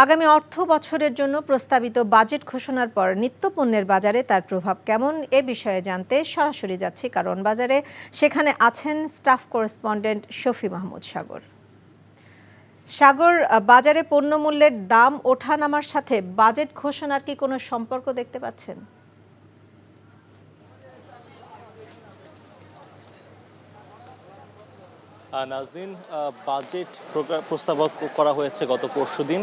আগামী অর্থ বছরের জন্য প্রস্তাবিত বাজেট ঘোষণার পর নিত্যপণ্যের বাজারে তার প্রভাব কেমন এ বিষয়ে জানতে সরাসরি যাচ্ছি কারণ বাজারে। সেখানে আছেন স্টাফ করেসপন্ডেন্ট শফি মাহমুদ সাগর। সাগর, বাজারে পণ্যমূল্যের দাম ওঠানামার সাথে বাজেট ঘোষণার কি কোনো সম্পর্ক দেখতে পাচ্ছেন? নাজনীন, বাজেট প্রস্তাব করা হয়েছে গত পরশুদিন,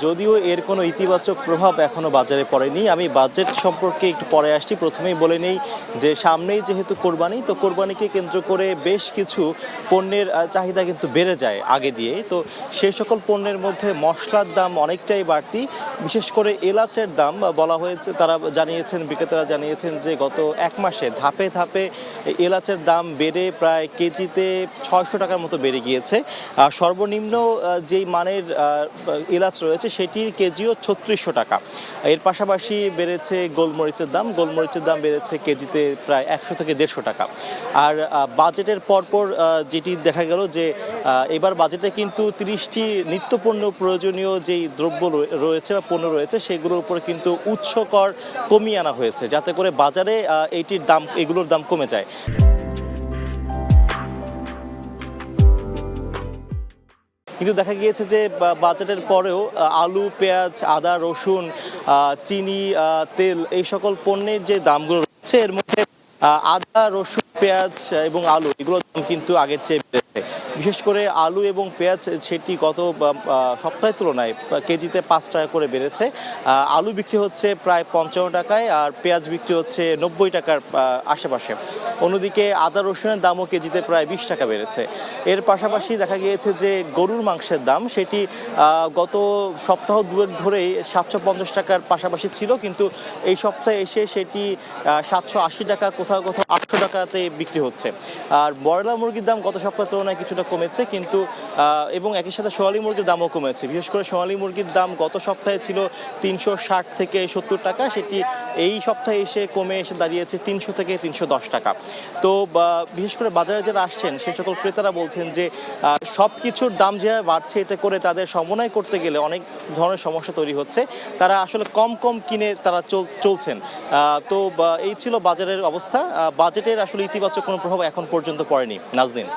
যদিও এর কোনো ইতিবাচক প্রভাব এখনো বাজারে পড়েনি। আমি বাজেট সম্পর্কে একটু পরে আসছি। প্রথমেই বলে নেই যে সামনেই যেহেতু কোরবানি, তো কোরবানিকে কেন্দ্র করে বেশ কিছু পণ্যের চাহিদা কিন্তু বেড়ে যায় আগে দিয়ে। তো সেই সকল পণ্যের মধ্যে মশলার দাম অনেকটাই বাড়তি, বিশেষ করে এলাচের দাম বলা হয়েছে। তারা জানিয়েছেন, বিক্রেতারা জানিয়েছেন যে গত এক মাসে ধাপে ধাপে এলাচের দাম বেড়ে প্রায় কেজিতে 600 টাকার মতো বেড়ে গিয়েছে। সর্বনিম্ন যেই মানের এলাচ রয়েছে সেটির কেজিও 3600 টাকা। এর পাশাপাশি বেড়েছে গোলমরিচের দাম বেড়েছে কেজিতে প্রায় 100 থেকে 150 টাকা। আর বাজেটের পরপর যেটি দেখা গেল যে এবার বাজেটে কিন্তু 30টি নিত্যপণ্য প্রয়োজনীয় যেই দ্রব্য রয়েছে বা পণ্য রয়েছে সেগুলোর উপরে কিন্তু উৎস কর কমিয়ে আনা হয়েছে, যাতে করে বাজারে এগুলোর দাম কমে যায়। কিন্তু দেখা গিয়েছে যে বাজেটের পরেও আলু, পেঁয়াজ, আদা, রসুন, চিনি, তেল এই সকল পণ্যের যে দামগুলো রয়েছে এর মধ্যে আদা, রসুন, পেঁয়াজ এবং আলু এগুলোর দাম কিন্তু আগের চেয়ে বেড়েছে। বিশেষ করে আলু এবং পেঁয়াজ সেটি গত সপ্তাহের তুলনায় কেজিতে 5 টাকা করে বেড়েছে। আলু বিক্রি হচ্ছে প্রায় 55 টাকায়, আর পেঁয়াজ বিক্রি হচ্ছে 90 টাকার আশেপাশে। অন্যদিকে আদা, রসুনের দামও কেজিতে প্রায় 20 টাকা বেড়েছে। এর পাশাপাশি দেখা গিয়েছে যে গরুর মাংসের দাম সেটি গত সপ্তাহ দুয়েক ধরেই 750 টাকার পাশাপাশি ছিল, কিন্তু এই সপ্তাহে এসে সেটি 780 টাকা, কোথাও কোথাও 800 টাকাতে বিক্রি হচ্ছে। আর ব্রয়লার মুরগির দাম গত সপ্তাহের তুলনায় কিছুটা কমেছে, কিন্তু এবং একই সাথে সোনালী মুরগির দামও কমেছে। বিশেষ করে সোনালী মুরগির দাম গত সপ্তাহে ছিল 360 থেকে 70 টাকা, সেটি এই সপ্তাহে এসে কমে এসে দাঁড়িয়েছে 300 থেকে 310 টাকা। তো বিশেষ করে বাজারে যারা আসছেন সেই সকল ক্রেতারা বলছেন যে সব কিছুর দাম যেভাবে বাড়ছে এতে করে তাদের সমন্বয় করতে গেলে অনেক ধরনের সমস্যা তৈরি হচ্ছে। তারা আসলে কম কিনে তারা চলছেন। তো এই ছিল বাজারের অবস্থা। বাজেটের আসলে ইতিবাচক কোনো প্রভাব এখন পর্যন্ত পড়েনি নাজনীন।